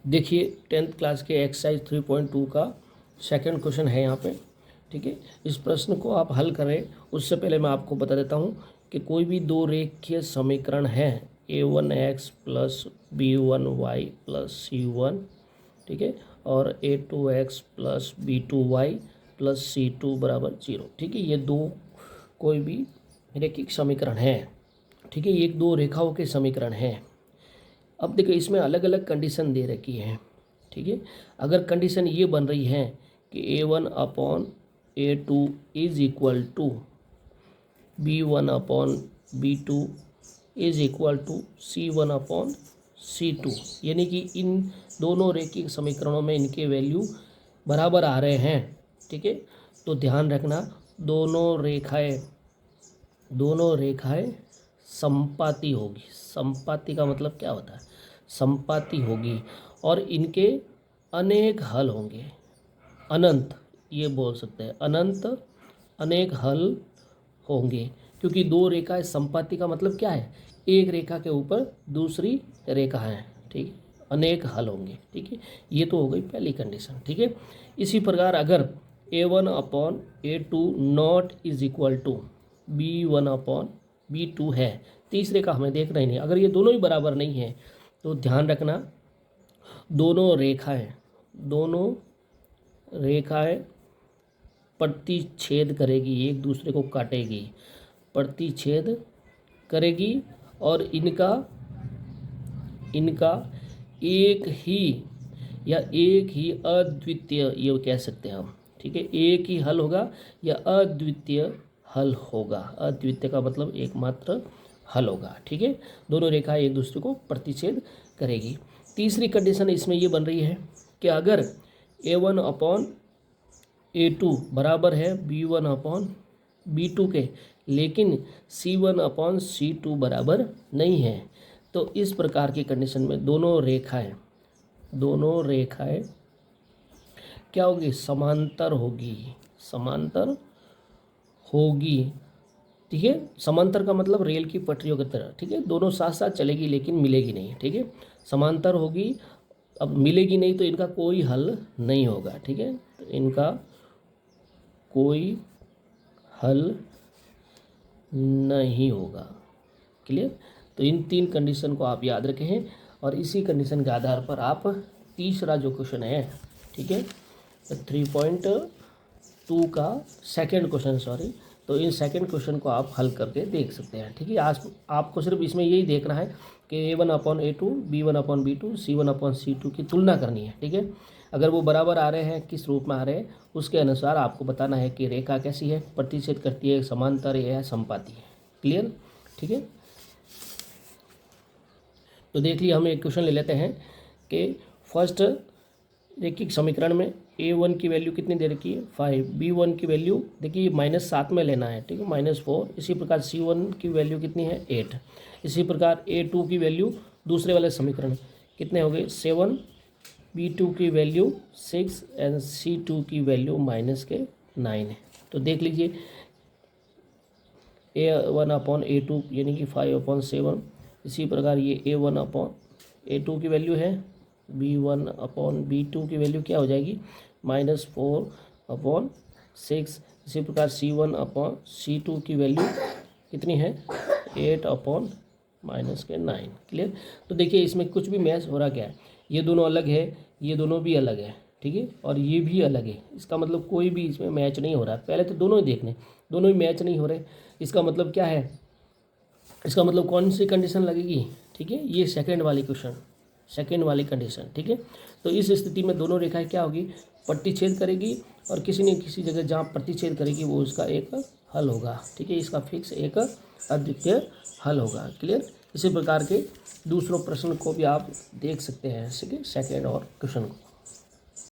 देखिए 10th class के exercise 3.2 का सेकंड क्वेश्चन है यहाँ पे। ठीक है, इस प्रश्न को आप हल करें उससे पहले मैं आपको बता देता हूँ कि कोई भी दो रेखीय समीकरण है a1x plus b1y plus c1, ठीक है, और a2x plus b2y plus c2 बराबर 0। ठीक है, ये दो कोई भी रेखिक समीकरण है। ठीक है, ये एक दो रेखाओं के समीकरण हैं। अब देखो इसमें अलग अलग कंडीशन दे रखी है। ठीक है, अगर कंडीशन ये बन रही है कि a1 upon a2 is equal to b1 upon b2 is equal to c1 upon c2, यानी कि इन दोनों रेखिक समीकरणों में इनके वैल्यू बराबर आ रहे हैं। ठीक है, तो ध्यान रखना दोनों रेखाएं समपाती होगी। समपाती का मतलब क्या होता है? समपाती होगी और इनके अनेक हल होंगे। अनंत, ये बोल सकते हैं अनंत अनेक हल होंगे, क्योंकि दो रेखाएं समपाती का मतलब क्या है? एक रेखा के ऊपर दूसरी रेखा है। ठीक है, अनेक हल होंगे। ठीक है, ये तो हो गई पहली कंडीशन। ठीक है, इसी प्रकार अगर a1 upon a2 not is equal to b1 upon b2 है, तीसरे का हमें देखना ही नहीं। अगर ये दोनों ही बराबर नहीं है तो ध्यान रखना दोनों रेखाएं प्रतिच्छेद करेगी, एक दूसरे को काटेगी, प्रतिच्छेद करेगी और इनका एक ही अद्वितीय, ये कह सकते हैं हम। ठीक है, एक ही हल होगा या अद्वितीय हल होगा। अद्वितीय का मतलब एकमात्र हल होगा। ठीक है, दोनों रेखाएं एक दूसरे को प्रतिच्छेद करेगी। तीसरी कंडीशन इसमें ये बन रही है कि अगर a1 अपॉन a2 बराबर है b1 अपॉन b2 के, लेकिन c1 अपॉन c2 बराबर नहीं है, तो इस प्रकार की कंडीशन में दोनों रेखाएं क्या होगी? समांतर होगी। ठीक है, समांतर का मतलब रेल की पटरियों की तरह। ठीक है, दोनों साथ साथ चलेगी लेकिन मिलेगी नहीं। ठीक है, समांतर होगी। अब मिलेगी नहीं तो इनका कोई हल नहीं होगा। ठीक है, तो इनका कोई हल नहीं होगा। क्लियर? तो इन तीन कंडीशन को आप याद रखें और इसी कंडीशन के आधार पर आप तीसरा जो क्वेश्चन है, ठीक है, 3.2 का सेकंड क्वेश्चन, तो इन सेकंड क्वेश्चन को आप हल करके देख सकते हैं। ठीक है, आज आपको सिर्फ इसमें यही देखना है कि a1 upon a2, b1 upon b2, c1 upon c2 की तुलना करनी है। ठीक है, अगर वो बराबर आ रहे हैं, किस रूप में आ रहे हैं, उसके अनुसार आपको बताना है कि रेखा कैसी है, प्रतिच्छेद करती है, समांतर है, समपाती है। क्लियर? ठीक है, तो देख लिया। हम एक क्वेश्चन ले लेते हैं कि फर्स्ट रेखिक समीकरण में a1 की वैल्यू कितनी दे रखी है? 5। b1 की वैल्यू देखिए -7 में लेना है। ठीक है, -4। इसी प्रकार c1 की वैल्यू कितनी है? 8। इसी प्रकार a2 की वैल्यू दूसरे वाले समीकरण कितने हो गए? 7। b2 की वैल्यू 6 एंड c2 की वैल्यू -9 है। तो देख लीजिए a1 अपॉन a2 यानी कि 5/7। इसी प्रकार ये a1 अपॉन a2 की वैल्यू है, b1 अपॉन b2 की वैल्यू क्या हो जाएगी? -4/6। इसी प्रकार c1 अपॉन c2 की वैल्यू कितनी है? 8/-9। क्लियर? तो देखिए इसमें कुछ भी मैच हो रहा क्या है? ये दोनों अलग है, ये दोनों भी अलग है। ठीक है, और ये भी अलग है। इसका मतलब कोई भी इसमें मैच नहीं हो रहा है। पहले तो दोनों ही देखने, दोनों ही मैच नहीं हो रहे। इसका मतलब क्या है? इसका मतलब कौन सी कंडीशन लगेगी? ठीक है, ये सेकंड वाली कंडीशन। ठीक है, तो इस स्थिति में दोनों रेखाएं क्या होगी? प्रतिच्छेद करेगी और किसी न किसी जगह जहाँ प्रतिच्छेद करेगी वो उसका एक हल होगा। ठीक है, इसका फिक्स एक अद्वितीय हल होगा। क्लियर? इसी प्रकार के दूसरों प्रश्न को भी आप देख सकते हैं, ठीक है, सेकेंड और क्वेश्चन को।